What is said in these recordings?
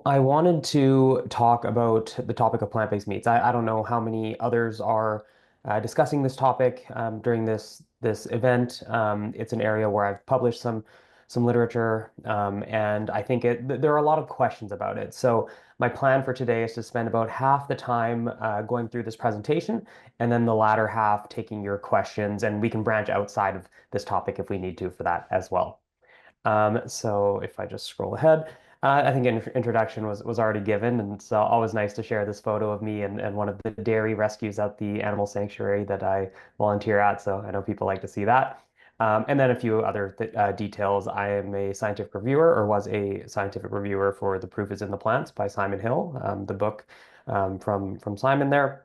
I wanted to talk about the topic of plant-based meats. I don't know how many others are discussing this topic during this event. It's an area where I've published some literature, and I think there are a lot of questions about it. So my plan for today is to spend about half the time going through this presentation, and then the latter half taking your questions, and we can branch outside of this topic if we need to for that as well. So if I just scroll ahead, I think an introduction was already given, and it's always nice to share this photo of me and one of the dairy rescues at the animal sanctuary that I volunteer at. So I know people like to see that. And then a few other th details. I am a scientific reviewer, or was a scientific reviewer for The Proof is in the Plants by Simon Hill, the book from Simon there.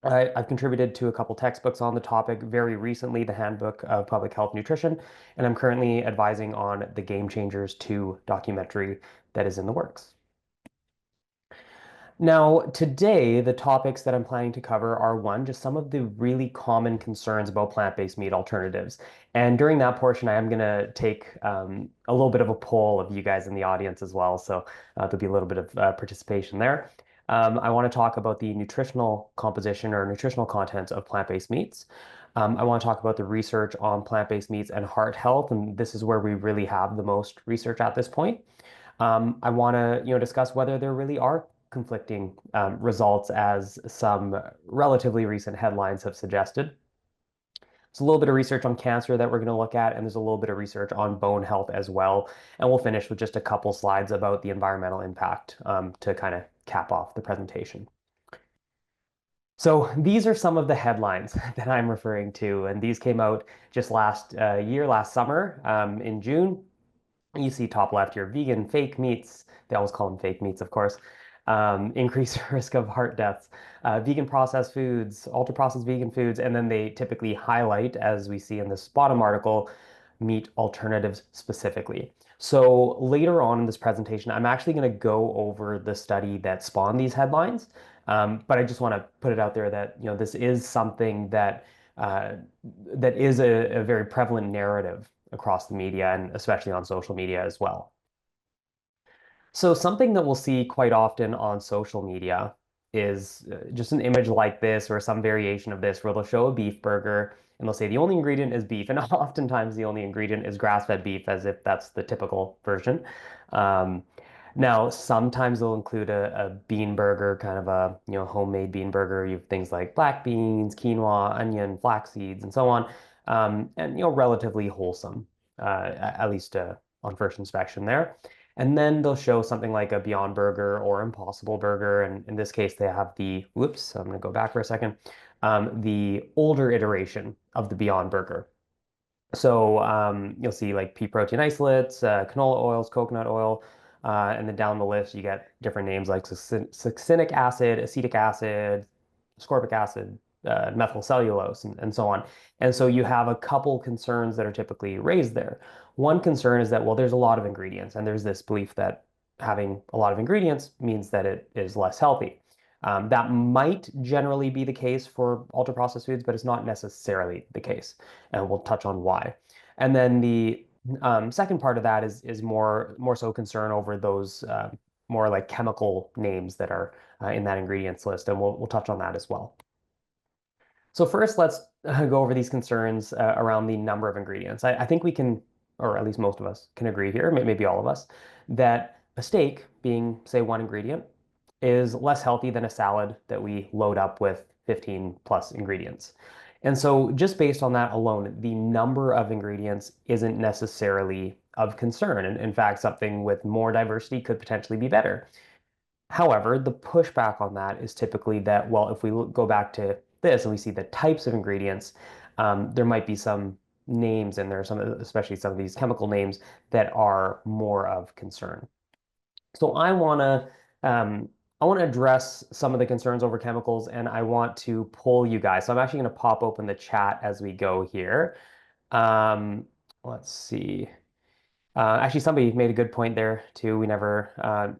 I've contributed to a couple textbooks on the topic, very recently, the Handbook of Public Health Nutrition, and I'm currently advising on the Game Changers 2 documentary that is in the works. Now, today, the topics that I'm planning to cover are one, just some of the really common concerns about plant-based meat alternatives. And during that portion, I am going to take a little bit of a poll of you guys in the audience as well. So there'll be a little bit of participation there. I want to talk about the nutritional composition or nutritional content of plant-based meats. I want to talk about the research on plant-based meats and heart health, and this is where we really have the most research at this point. I want to, discuss whether there really are conflicting results as some relatively recent headlines have suggested. There's a little bit of research on cancer that we're going to look at, and there's a little bit of research on bone health as well. And we'll finish with just a couple slides about the environmental impact to kind of cap off the presentation. So these are some of the headlines that I'm referring to, and these came out just last summer in June. You see top left here, vegan fake meats. They always call them fake meats, of course. Increased risk of heart deaths. Vegan processed foods, ultra processed vegan foods, and then they typically highlight, as we see in this bottom article, meat alternatives specifically. So later on in this presentation, I'm actually going to go over the study that spawned these headlines. But I just want to put it out there that this is something uh, that is a very prevalent narrative across the media and especially on social media as well. So something that we'll see quite often on social media is just an image like this or some variation of this where they'll show a beef burger and they'll say the only ingredient is beef. And oftentimes the only ingredient is grass-fed beef as if that's the typical version. Um, Now, sometimes they'll include a bean burger, kind of a homemade bean burger. You have things like black beans, quinoa, onion, flax seeds, and so on, and relatively wholesome, at least on first inspection there. And then they'll show something like a Beyond Burger or Impossible Burger. And in this case, they have whoops, I'm going to go back for a second, the older iteration of the Beyond Burger. So you'll see like pea protein isolates, canola oils, coconut oil, and then down the list you get different names like succinic acid, acetic acid, ascorbic acid, methyl cellulose, and so on. And so you have a couple concerns that are typically raised there. One concern is that, well, there's a lot of ingredients, and there's this belief that having a lot of ingredients means that it is less healthy. That might generally be the case for ultra processed foods, but it's not necessarily the case. And we'll touch on why. And then the second part of that is more so concern over those more like chemical names that are in that ingredients list, and we'll touch on that as well. So first, let's go over these concerns around the number of ingredients. I think we can, or at least most of us can agree here, maybe all of us, that a steak being, say, one ingredient is less healthy than a salad that we load up with 15 plus ingredients. And so just based on that alone, the number of ingredients isn't necessarily of concern. And in fact, something with more diversity could potentially be better. However, the pushback on that is typically that, well, if we go back to this and we see the types of ingredients, there might be some names in there, especially some of these chemical names that are more of concern. So I want to address some of the concerns over chemicals, and I want to poll you guys. So I'm actually going to pop open the chat as we go here. Um, let's see. Actually, somebody made a good point there too. We never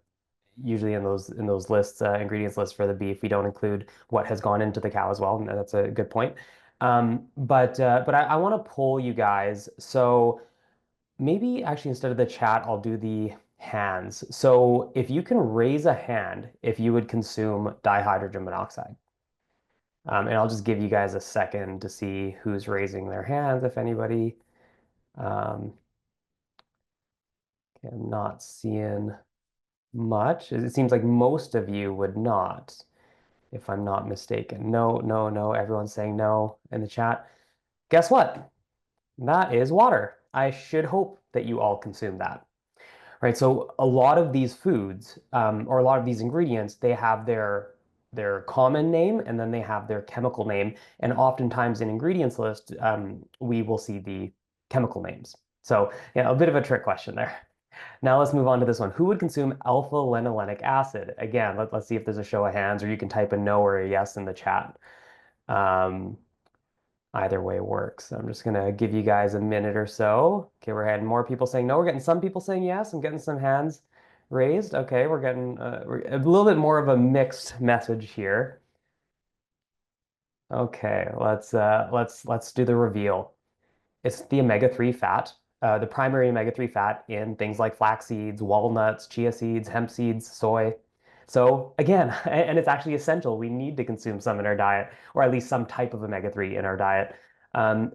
usually in those lists, ingredients lists for the beef, we don't include what has gone into the cow as well, and that's a good point. But I want to poll you guys. So maybe actually instead of the chat, I'll do the hands. So if you can raise a hand, if you would consume dihydrogen monoxide. And I'll just give you guys a second to see who's raising their hands, if anybody. Um, I'm not seeing much. It seems like most of you would not, if I'm not mistaken. No, no, no. Everyone's saying no in the chat. Guess what? That is water. I should hope that you all consume that. Right? So a lot of these foods, or a lot of these ingredients, they have their common name and then they have their chemical name. And oftentimes in ingredients list, we will see the chemical names. So yeah, a bit of a trick question there. Now let's move on to this one. Who would consume alpha linolenic acid? Again, let's see if there's a show of hands, or you can type a no or a yes in the chat. Um, Either way works. I'm just gonna give you guys a minute or so. Okay, we're having more people saying no. We're getting some people saying yes. I'm getting some hands raised. Okay, we're getting a little bit more of a mixed message here. Okay, let's do the reveal. It's the omega-3 fat, the primary omega-3 fat in things like flax seeds, walnuts, chia seeds, hemp seeds, soy. So again, and it's actually essential. We need to consume some in our diet, or at least some type of omega-3 in our diet. I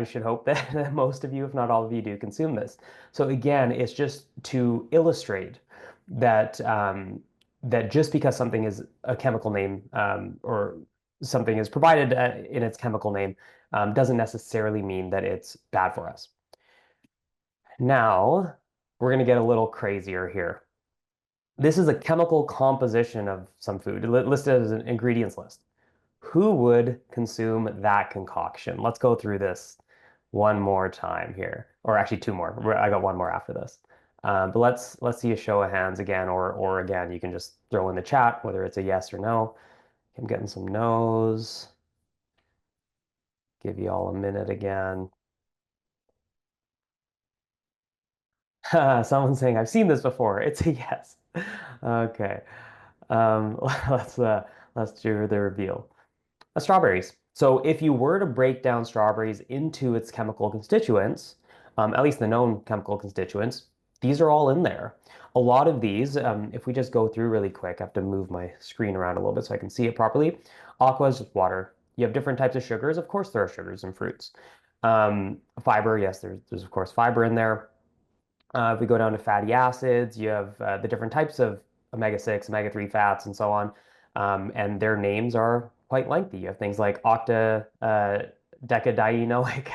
should hope that, that most of you, if not all of you, do consume this. So again, it's just to illustrate that that just because something is a chemical name, or something is provided in its chemical name, doesn't necessarily mean that it's bad for us. Now, we're going to get a little crazier here. This is a chemical composition of some food listed as an ingredients list. Who would consume that concoction? Let's go through this one more time here, or actually two more. I got one more after this. But let's see a show of hands again, or again, you can just throw in the chat whether it's a yes or no. I'm getting some no's. Give you all a minute again. Someone's saying, I've seen this before. It's a yes. Okay. Um, let's uh, let's do the reveal. Strawberries. So if you were to break down strawberries into its chemical constituents, at least the known chemical constituents, these are all in there. A lot of these, if we just go through really quick, I have to move my screen around a little bit so I can see it properly. Aqua is water. You have different types of sugars. Of course, there are sugars in fruits. Fiber, yes, there's of course fiber in there. If we go down to fatty acids, you have the different types of omega-6, omega-3 fats, and so on. And their names are quite lengthy. You have things like decadienoic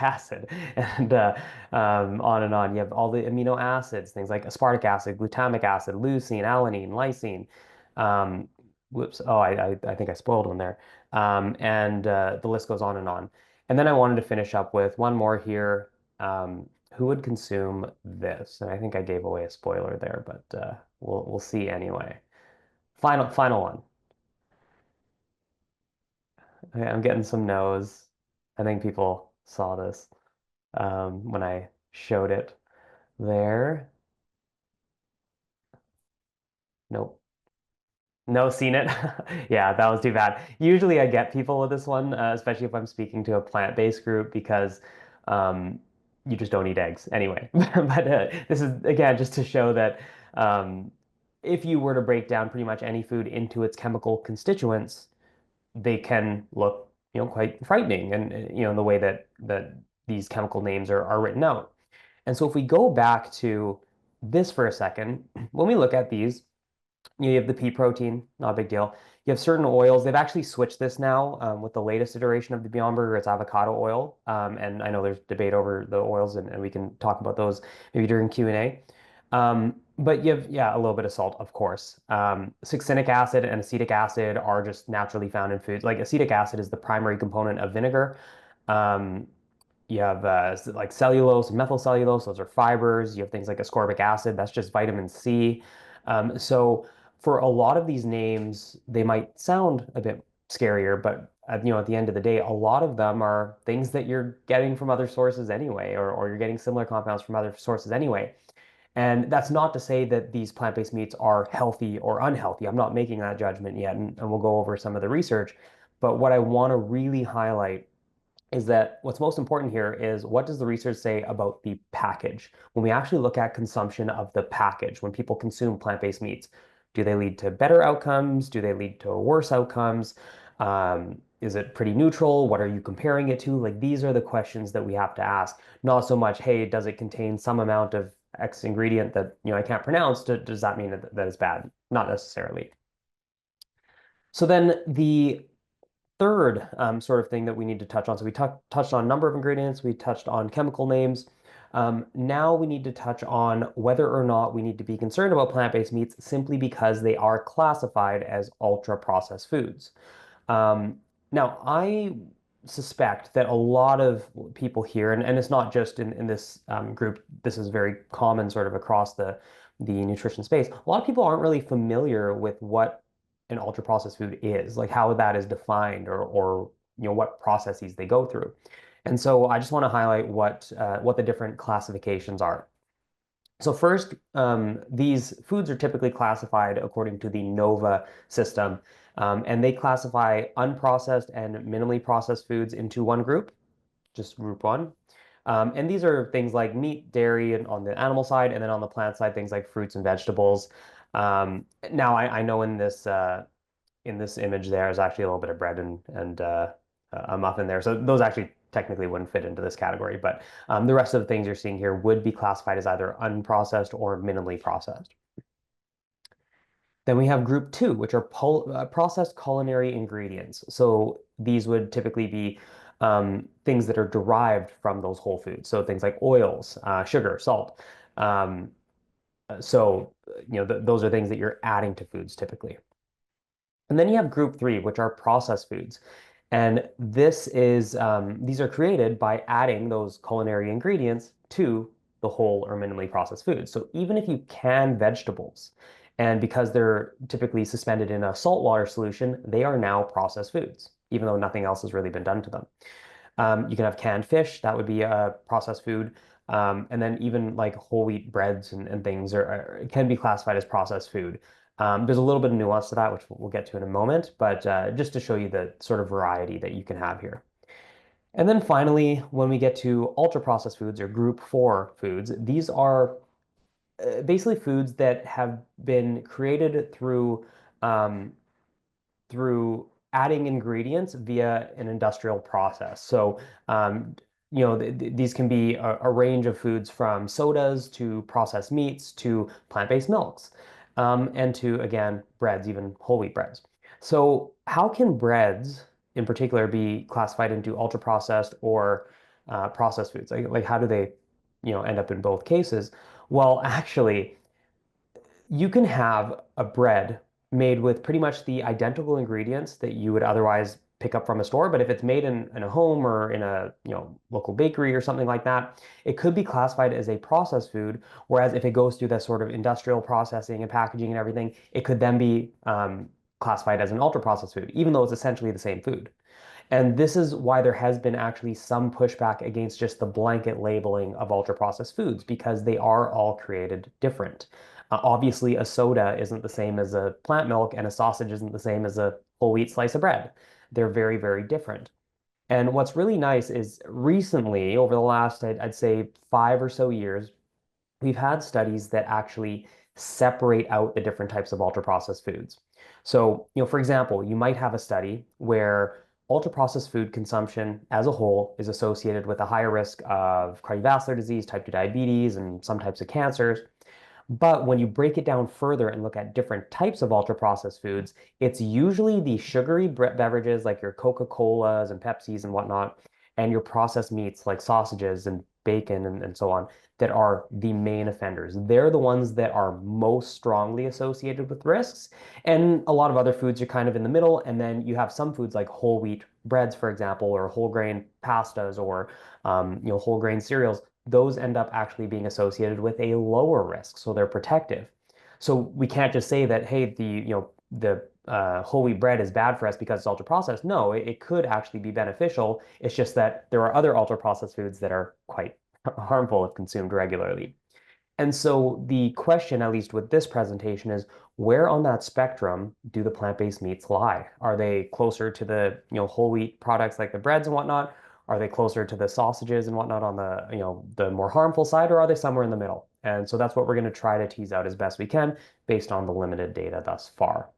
acid, and on and on. You have all the amino acids, things like aspartic acid, glutamic acid, leucine, alanine, lysine. Um, Whoops. Oh, I think I spoiled one there. And the list goes on and on. And then I wanted to finish up with one more here. Who would consume this? And I think I gave away a spoiler there, but we'll see anyway. Final one. Okay, I'm getting some no's. I think people saw this when I showed it there. Nope. No, seen it. Yeah, that was too bad. Usually I get people with this one, especially if I'm speaking to a plant-based group, because um, you just don't eat eggs anyway. But this is, again, just to show that um, if you were to break down pretty much any food into its chemical constituents, they can look, quite frightening, and in the way that these chemical names are written out. And so if we go back to this for a second, when we look at these, you have the pea protein, not a big deal. You have certain oils. They've actually switched this now with the latest iteration of the Beyond Burger. It's avocado oil. And I know there's debate over the oils, and we can talk about those maybe during Q&A. But you have, yeah, a little bit of salt, of course. Succinic acid and acetic acid are just naturally found in foods. Like acetic acid is the primary component of vinegar. Um, you have like cellulose, methyl cellulose, those are fibers. You have things like ascorbic acid, that's just vitamin C. So for a lot of these names, they might sound a bit scarier, but at the end of the day, a lot of them are things that you're getting from other sources anyway, or you're getting similar compounds from other sources anyway. And that's not to say that these plant-based meats are healthy or unhealthy. I'm not making that judgment yet, and we'll go over some of the research. But what I want to really highlight is that what's most important here is what does the research say about the package? When we actually look at consumption of the package, when people consume plant-based meats, do they lead to better outcomes? Do they lead to worse outcomes? Is it pretty neutral? What are you comparing it to? Like these are the questions that we have to ask. Not so much, hey, does it contain some amount of X ingredient that I can't pronounce? Does that mean that it's bad? Not necessarily. So then the third sort of thing that we need to touch on. So we touched on number of ingredients, we touched on chemical names. Now we need to touch on whether or not we need to be concerned about plant-based meats simply because they are classified as ultra-processed foods. Um, Now, I suspect that a lot of people here, and it's not just in this group, this is very common sort of across the nutrition space. A lot of people aren't really familiar with what an ultra processed food is, like how that is defined or what processes they go through. And so I just want to highlight what the different classifications are. So first, these foods are typically classified according to the NOVA system, and they classify unprocessed and minimally processed foods into one group, just group one. And these are things like meat, dairy, and on the animal side, and then on the plant side, things like fruits and vegetables. Now, I know in this image there is actually a little bit of bread and a muffin there. So those actually technically wouldn't fit into this category, but the rest of the things you're seeing here would be classified as either unprocessed or minimally processed. Then we have group two, which are processed culinary ingredients. So these would typically be things that are derived from those whole foods. So things like oils, sugar, salt. Um, those are things that you're adding to foods typically. And then you have group three, which are processed foods. And these are created by adding those culinary ingredients to the whole or minimally processed foods. So even if you can vegetables, and because they're typically suspended in a saltwater solution, they are now processed foods, even though nothing else has really been done to them. You can have canned fish, that would be a processed food. And then even like whole wheat breads and things can be classified as processed food. There's a little bit of nuance to that, which we'll get to in a moment, but just to show you the sort of variety that you can have here. And then finally, when we get to ultra processed foods or group four foods, these are basically foods that have been created um, through adding ingredients via an industrial process. So, um, these can be a range of foods from sodas to processed meats to plant-based milks, and to, again, breads, even whole wheat breads. So, how can breads in particular be classified into ultra-processed or processed foods? Like how do they, end up in both cases? Well, actually, you can have a bread made with pretty much the identical ingredients that you would otherwise pick up from a store, but if it's made in a home or in a local bakery or something like that, it could be classified as a processed food. Whereas if it goes through that sort of industrial processing and packaging and everything, it could then be classified as an ultra processed food, even though it's essentially the same food. And this is why there has been actually some pushback against just the blanket labeling of ultra processed foods because they are all created different. Obviously, a soda isn't the same as a plant milk, and a sausage isn't the same as a whole wheat slice of bread. They're very, very different. And what's really nice is recently, over the last, I'd say 5 or so years, we've had studies that actually separate out the different types of ultra processed foods. So, for example, you might have a study where ultra processed food consumption as a whole is associated with a higher risk of cardiovascular disease, type 2 diabetes, and some types of cancers. But when you break it down further and look at different types of ultra processed foods, it's usually the sugary beverages like your Coca-Colas and Pepsis and whatnot, and your processed meats like sausages and bacon and so on that are the main offenders. They're the ones that are most strongly associated with risks. And a lot of other foods are kind of in the middle. And then you have some foods like whole wheat breads, for example, or whole grain pastas or whole grain cereals. Those end up actually being associated with a lower risk, so they're protective. So we can't just say that, hey, the whole wheat bread is bad for us because it's ultra processed. No, it could actually be beneficial. It's just that there are other ultra processed foods that are quite harmful if consumed regularly. And so the question, at least with this presentation, is where on that spectrum do the plant-based meats lie? Are they closer to the whole wheat products like the breads and whatnot? Are they closer to the sausages and whatnot on the, the more harmful side, or are they somewhere in the middle? And so that's what we're going to try to tease out as best we can based on the limited data thus far.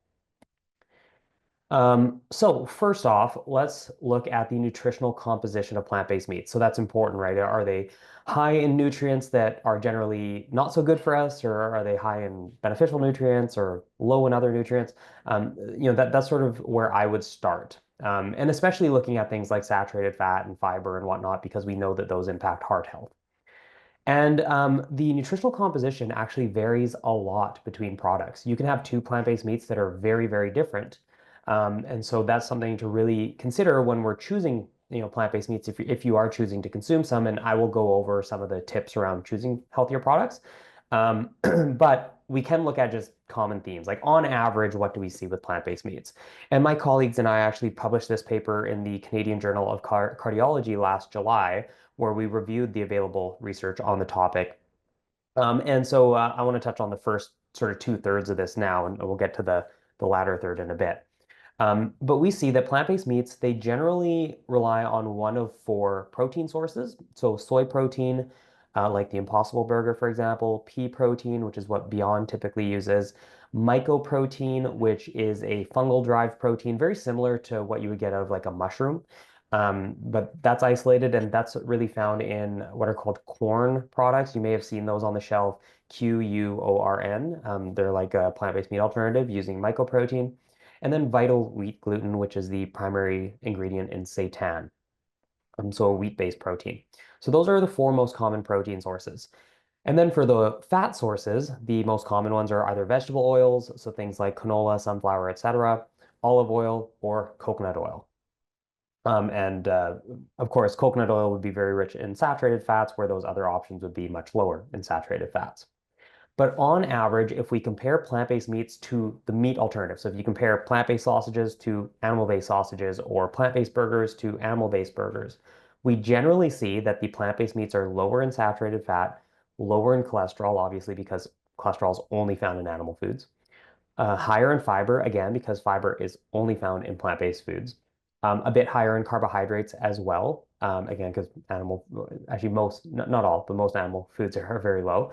So first off, let's look at the nutritional composition of plant-based meats. So that's important, right? Are they high in nutrients that are generally not so good for us, or are they high in beneficial nutrients or low in other nutrients? That's sort of where I would start. And especially looking at things like saturated fat and fiber and whatnot, because we know that those impact heart health. And the nutritional composition actually varies a lot between products. You can have two plant-based meats that are very, very different. And so that's something to really consider when we're choosing, plant-based meats if you are choosing to consume some. And I will go over some of the tips around choosing healthier products. But we can look at just common themes, like on average, what do we see with plant-based meats? And my colleagues and I actually published this paper in the Canadian Journal of Cardiology last July, where we reviewed the available research on the topic. And so I want to touch on the first sort of two-thirds of this now, and we'll get to the latter third in a bit. But we see that plant-based meats, they generally rely on one of four protein sources. So soy protein, like the Impossible Burger, for example, pea protein, which is what Beyond typically uses, mycoprotein, which is a fungal-derived protein, very similar to what you would get out of like a mushroom. But that's isolated, and that's really found in what are called corn products. You may have seen those on the shelf, QUORN. They're like a plant-based meat alternative using mycoprotein. And then vital wheat gluten, which is the primary ingredient in seitan, so a wheat-based protein. So those are the four most common protein sources. And then for the fat sources, the most common ones are either vegetable oils, so things like canola, sunflower, etc., olive oil, or coconut oil. And of course, coconut oil would be very rich in saturated fats, where those other options would be much lower in saturated fats. But on average, if we compare plant-based meats to the meat alternative, so if you compare plant-based sausages to animal-based sausages or plant-based burgers to animal-based burgers, we generally see that the plant-based meats are lower in saturated fat, lower in cholesterol, obviously because cholesterol is only found in animal foods, higher in fiber, again, because fiber is only found in plant-based foods. A bit higher in carbohydrates as well. Again, because actually not all, but most animal foods are very low.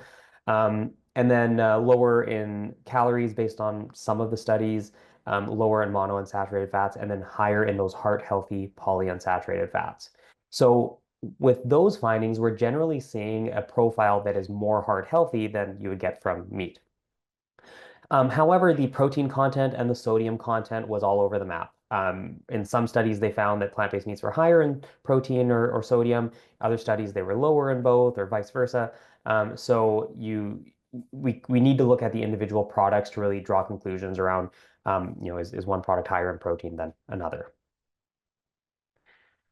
And then lower in calories based on some of the studies, lower in monounsaturated fats, and then higher in those heart-healthy polyunsaturated fats. So with those findings, we're generally seeing a profile that is more heart-healthy than you would get from meat. However, the protein content and the sodium content was all over the map. In some studies, they found that plant-based meats were higher in protein or sodium. Other studies, they were lower in both, or vice versa. We need to look at the individual products to really draw conclusions around, is one product higher in protein than another?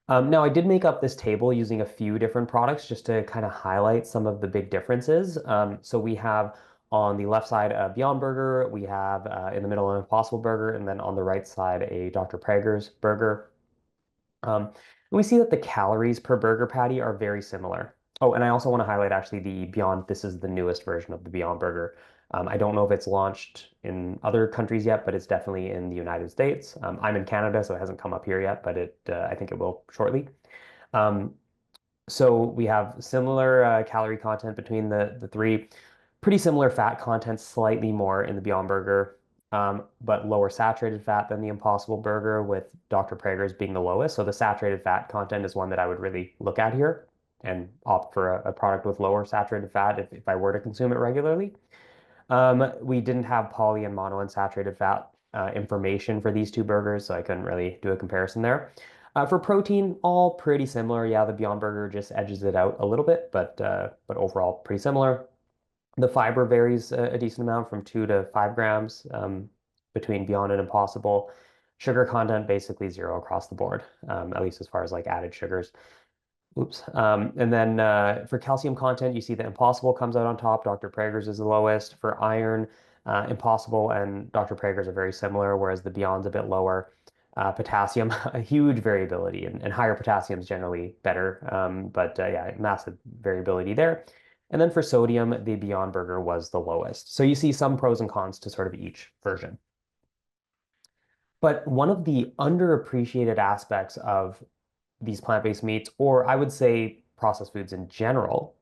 Now, I did make up this table using a few different products just to kind of highlight some of the big differences. So we have on the left side a Beyond Burger, we have in the middle an Impossible Burger, and then on the right side a Dr. Prager's burger. And we see that the calories per burger patty are very similar. Oh, and I also want to highlight actually the Beyond, this is the newest version of the Beyond Burger. I don't know if it's launched in other countries yet, but it's definitely in the United States. I'm in Canada, so it hasn't come up here yet, but I think it will shortly. Um, so we have similar calorie content between the three, pretty similar fat content, slightly more in the Beyond Burger, but lower saturated fat than the Impossible Burger, with Dr. Prager's being the lowest. So the saturated fat content is one that I would really look at here and opt for a product with lower saturated fat if I were to consume it regularly. We didn't have poly and monounsaturated fat information for these two burgers, so I couldn't really do a comparison there. For protein, all pretty similar. Yeah, the Beyond Burger just edges it out a little bit, but overall pretty similar. The fiber varies a decent amount, from 2 to 5 grams between Beyond and Impossible. Sugar content basically zero across the board, at least as far as like added sugars. Oops. And then for calcium content, you see that Impossible comes out on top. Dr. Prager's is the lowest. For iron, Impossible and Dr. Prager's are very similar, whereas the Beyond's a bit lower. Potassium, a huge variability, and higher potassium is generally better. But yeah, massive variability there. And then for sodium, the Beyond Burger was the lowest. So you see some pros and cons to sort of each version. But one of the underappreciated aspects of these plant-based meats, or I would say processed foods in general,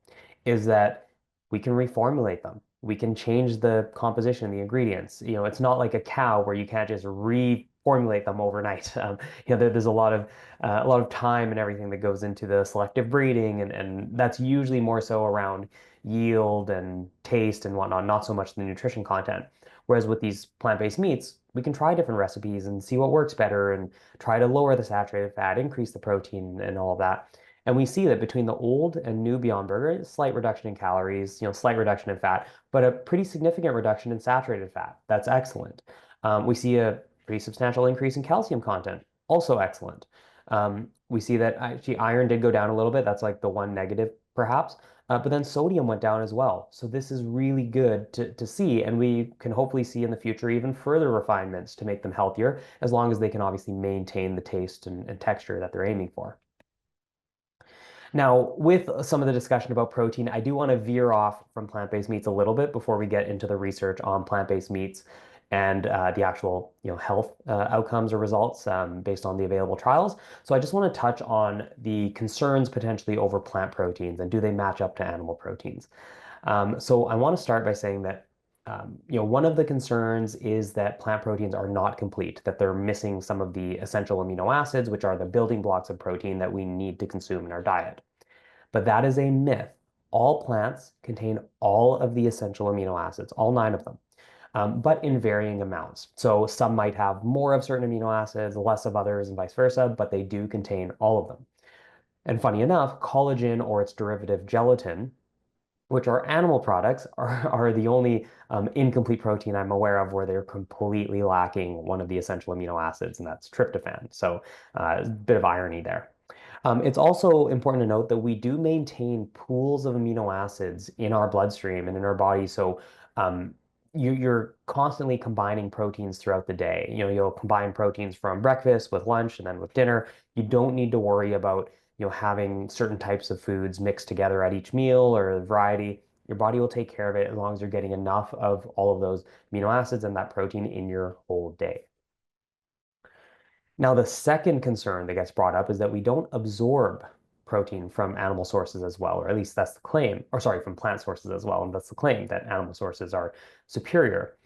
is that we can reformulate them. We can change the composition, the ingredients. It's not like a cow where you can't just reformulate them overnight. There's a lot of time and everything that goes into the selective breeding, and that's usually more so around yield and taste and whatnot, not so much the nutrition content. Whereas with these plant-based meats, we can try different recipes and see what works better and try to lower the saturated fat, increase the protein and all of that. And we see that between the old and new Beyond Burger, slight reduction in calories, slight reduction in fat, but a pretty significant reduction in saturated fat. That's excellent. We see a pretty substantial increase in calcium content, also excellent. We see that actually iron did go down a little bit. That's like the one negative, perhaps. But then sodium went down as well. So this is really good to see. And we can hopefully see in the future even further refinements to make them healthier, as long as they can obviously maintain the taste and texture that they're aiming for. Now, with some of the discussion about protein, I do want to veer off from plant-based meats a little bit before we get into the research on plant-based meats and the actual, health outcomes or results based on the available trials. So I just want to touch on the concerns potentially over plant proteins and do they match up to animal proteins. So I want to start by saying that one of the concerns is that plant proteins are not complete, that they're missing some of the essential amino acids, which are the building blocks of protein that we need to consume in our diet. But that is a myth. All plants contain all of the essential amino acids, all nine of them, but in varying amounts. So some might have more of certain amino acids, less of others, and vice versa, but they do contain all of them. And funny enough, collagen or its derivative gelatin, which are animal products, are the only incomplete protein I'm aware of where they're completely lacking one of the essential amino acids, and that's tryptophan. So a bit of irony there. It's also important to note that we do maintain pools of amino acids in our bloodstream and in our body. So you're constantly combining proteins throughout the day. You'll combine proteins from breakfast with lunch and then with dinner. You don't need to worry about having certain types of foods mixed together at each meal or a variety. Your body will take care of it as long as you're getting enough of all of those amino acids and that protein in your whole day. Now, the second concern that gets brought up is that we don't absorb protein from animal sources as well, or at least that's the claim, or sorry, from plant sources as well, and that's the claim that animal sources are superior.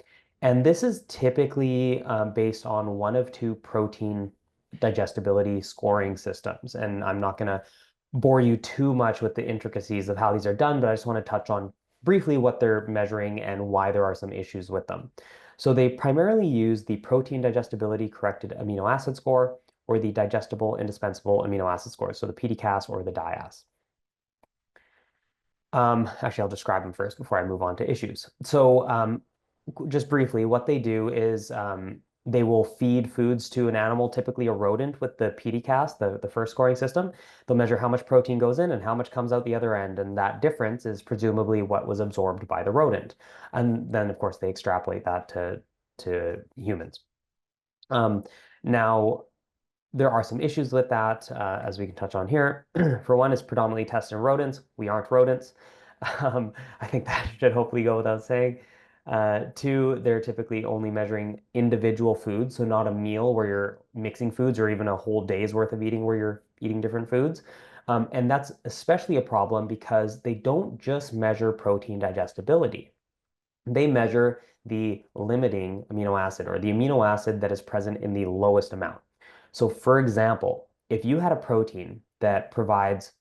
And this is typically based on one of two protein digestibility scoring systems. And I'm not going to bore you too much with the intricacies of how these are done, but I just want to touch on briefly what they're measuring and why there are some issues with them. So they primarily use the protein digestibility corrected amino acid score or the digestible indispensable amino acid score, so the PDCAS or the DIAS. Actually, I'll describe them first before I move on to issues. So just briefly, what they do is they will feed foods to an animal, typically a rodent, with the PDCAS, the first scoring system. They'll measure how much protein goes in and how much comes out the other end, and that difference is presumably what was absorbed by the rodent. And then, of course, they extrapolate that to humans. Now, there are some issues with that, as we can touch on here. For one, it's predominantly tested in rodents. We aren't rodents. I think that should hopefully go without saying. Two, they're typically only measuring individual foods, so not a meal where you're mixing foods or even a whole day's worth of eating where you're eating different foods. And that's especially a problem because they don't just measure protein digestibility. They measure the limiting amino acid or the amino acid that is present in the lowest amount. So for example, if you had a protein that provides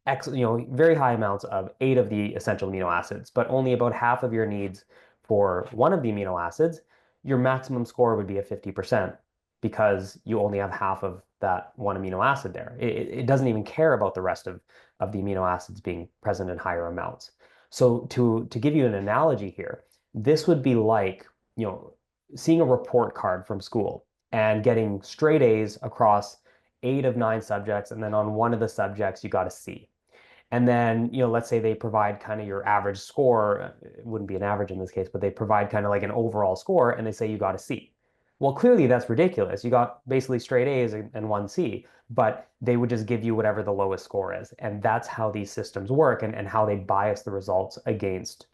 very high amounts of 8 of the essential amino acids, but only about half of your needs for one of the amino acids, your maximum score would be a 50% because you only have half of that one amino acid there. It doesn't even care about the rest of the amino acids being present in higher amounts. So to give you an analogy here, this would be like, seeing a report card from school and getting straight A's across 8 of 9 subjects, and then on one of the subjects you got a C. And then, let's say they provide kind of your average score. It wouldn't be an average in this case, but they provide kind of like an overall score and they say you got a C. Well, clearly that's ridiculous. You got basically straight A's and one C, but they would just give you whatever the lowest score is. And that's how these systems work and how they bias the results against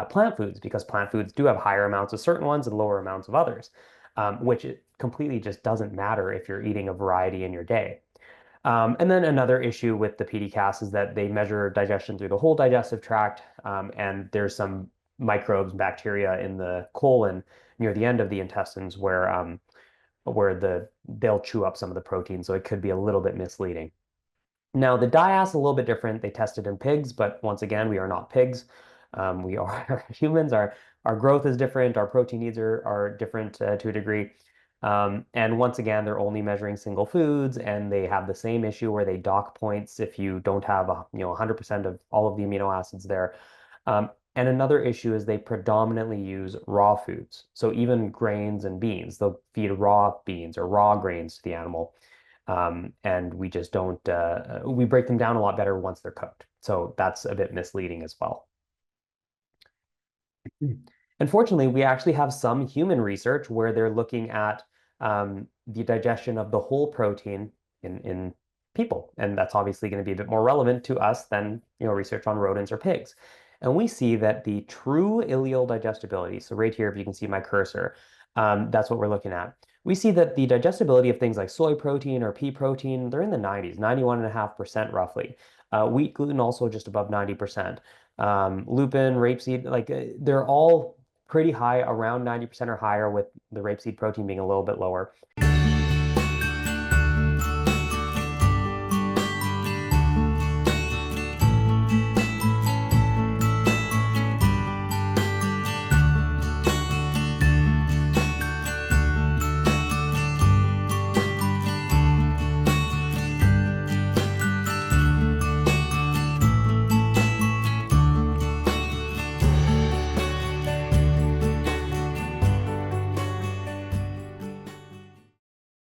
plant foods, because plant foods do have higher amounts of certain ones and lower amounts of others, which it completely just doesn't matter if you're eating a variety in your day. And then another issue with the PDCAS is that they measure digestion through the whole digestive tract, and there's some microbes and bacteria in the colon near the end of the intestines where they'll chew up some of the protein, so it could be a little bit misleading. Now, the DIAS is a little bit different. They tested in pigs, but once again, we are not pigs. We are humans. Our growth is different. Our protein needs are different to a degree. And once again, they're only measuring single foods, and they have the same issue where they dock points if you don't have 100% of all of the amino acids there. And another issue is they predominantly use raw foods. So even grains and beans, they'll feed raw beans or raw grains to the animal. And we just don't, we break them down a lot better once they're cooked. So that's a bit misleading as well. Unfortunately, we actually have some human research where they're looking at the digestion of the whole protein in people, and that's obviously going to be a bit more relevant to us than research on rodents or pigs. And we see that the true ileal digestibility, so right here, if you can see my cursor, that's what we're looking at. We see that the digestibility of things like soy protein or pea protein, they're in the 90s, 91.5% roughly. Wheat gluten also just above 90%. Lupin, rapeseed, like they're all pretty high, around 90% or higher, with the rapeseed protein being a little bit lower.